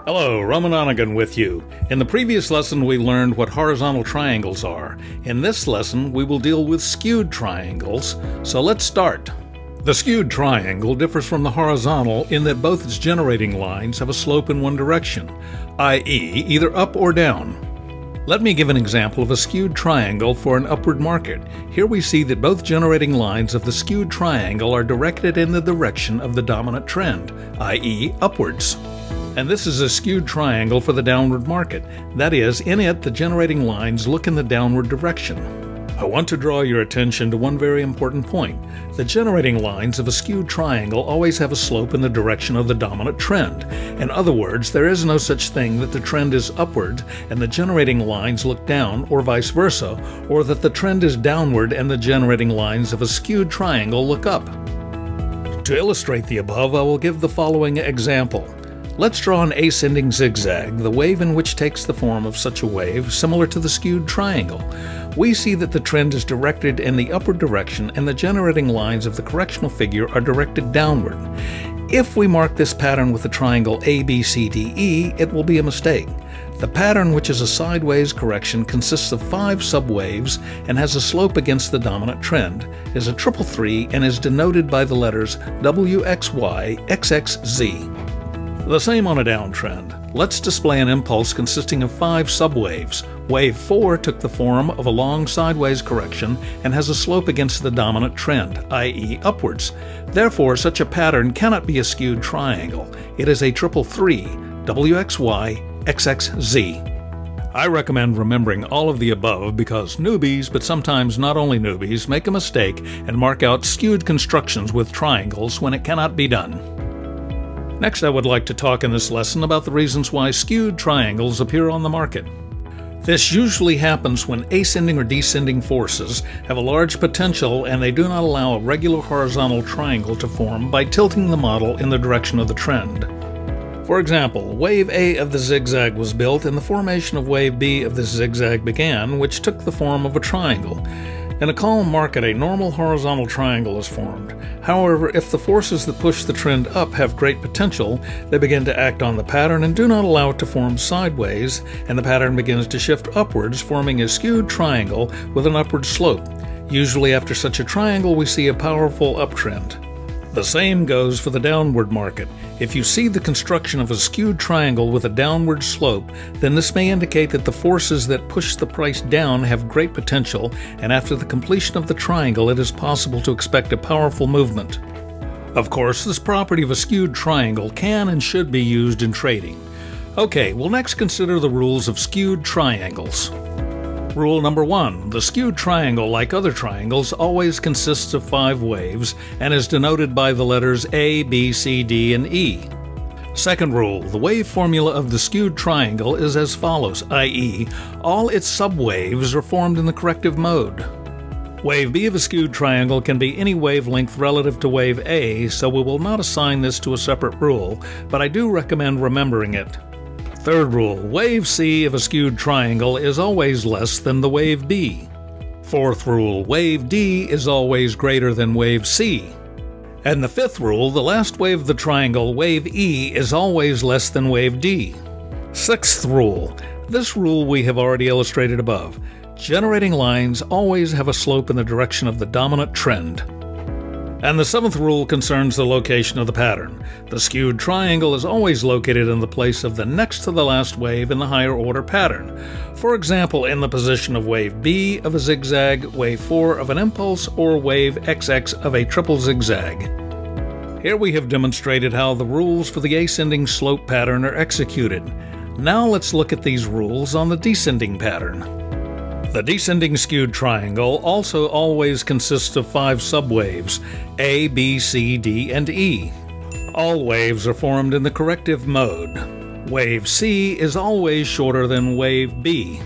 Hello, Roman Onigan with you. In the previous lesson we learned what horizontal triangles are. In this lesson we will deal with skewed triangles, so let's start. The skewed triangle differs from the horizontal in that both its generating lines have a slope in one direction, i.e. either up or down. Let me give an example of a skewed triangle for an upward market. Here we see that both generating lines of the skewed triangle are directed in the direction of the dominant trend, i.e. upwards. And this is a skewed triangle for the downward market. That is, in it the generating lines look in the downward direction. I want to draw your attention to one very important point. The generating lines of a skewed triangle always have a slope in the direction of the dominant trend. In other words, there is no such thing that the trend is upward and the generating lines look down, or vice versa, or that the trend is downward and the generating lines of a skewed triangle look up. To illustrate the above, I will give the following example. Let's draw an ascending zigzag, the wave in which takes the form of such a wave, similar to the skewed triangle. We see that the trend is directed in the upward direction and the generating lines of the correctional figure are directed downward. If we mark this pattern with the triangle ABCDE, it will be a mistake. The pattern, which is a sideways correction, consists of 5 subwaves and has a slope against the dominant trend, is a triple 3 and is denoted by the letters WXY, XXZ. The same on a downtrend. Let's display an impulse consisting of 5 subwaves. Wave 4 took the form of a long sideways correction and has a slope against the dominant trend, i.e. upwards. Therefore, such a pattern cannot be a skewed triangle. It is a triple 3, WXY, XXZ. I recommend remembering all of the above because newbies, but sometimes not only newbies, make a mistake and mark out skewed constructions with triangles when it cannot be done. Next, I would like to talk in this lesson about the reasons why skewed triangles appear on the market. This usually happens when ascending or descending forces have a large potential and they do not allow a regular horizontal triangle to form by tilting the model in the direction of the trend. For example, wave A of the zigzag was built and the formation of wave B of the zigzag began, which took the form of a triangle. In a calm market, a normal horizontal triangle is formed. However, if the forces that push the trend up have great potential, they begin to act on the pattern and do not allow it to form sideways, and the pattern begins to shift upwards, forming a skewed triangle with an upward slope. Usually after such a triangle, we see a powerful uptrend. The same goes for the downward market. If you see the construction of a skewed triangle with a downward slope, then this may indicate that the forces that push the price down have great potential, and after the completion of the triangle it is possible to expect a powerful movement. Of course, this property of a skewed triangle can and should be used in trading. Okay, we'll next consider the rules of skewed triangles. Rule number 1. The skewed triangle, like other triangles, always consists of 5 waves and is denoted by the letters A, B, C, D, and E. Second rule. The wave formula of the skewed triangle is as follows, i.e., all its subwaves are formed in the corrective mode. Wave B of a skewed triangle can be any wavelength relative to wave A, so we will not assign this to a separate rule, but I do recommend remembering it. Third rule, wave C of a skewed triangle is always less than the wave B. Fourth rule, wave D is always greater than wave C. And the fifth rule, the last wave of the triangle, wave E, is always less than wave D. Sixth rule, this rule we have already illustrated above. Generating lines always have a slope in the direction of the dominant trend. And the seventh rule concerns the location of the pattern. The skewed triangle is always located in the place of the next to the last wave in the higher order pattern. For example, in the position of wave B of a zigzag, wave 4 of an impulse, or wave XX of a triple zigzag. Here we have demonstrated how the rules for the ascending slope pattern are executed. Now let's look at these rules on the descending pattern. The descending skewed triangle also always consists of 5 subwaves, A, B, C, D, and E. All waves are formed in the corrective mode. Wave C is always shorter than wave B.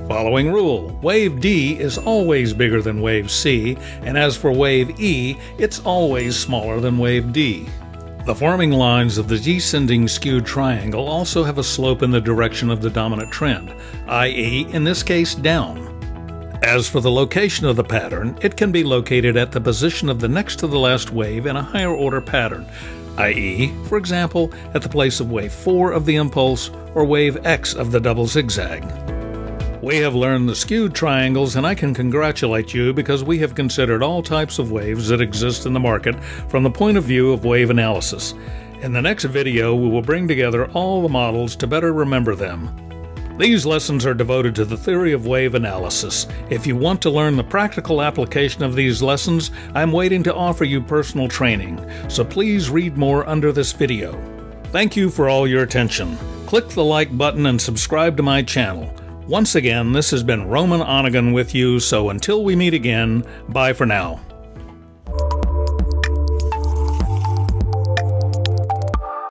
Following rule, wave D is always bigger than wave C, and as for wave E, it's always smaller than wave D. The forming lines of the descending skewed triangle also have a slope in the direction of the dominant trend, i.e., in this case, down. As for the location of the pattern, it can be located at the position of the next to the last wave in a higher order pattern. i.e., for example, at the place of wave 4 of the impulse or wave X of the double zigzag. We have learned the skewed triangles, and I can congratulate you because we have considered all types of waves that exist in the market from the point of view of wave analysis. In the next video, we will bring together all the models to better remember them. These lessons are devoted to the theory of wave analysis. If you want to learn the practical application of these lessons, I'm waiting to offer you personal training, so please read more under this video. Thank you for all your attention. Click the like button and subscribe to my channel. Once again, this has been Roman Onegin with you, so until we meet again, bye for now.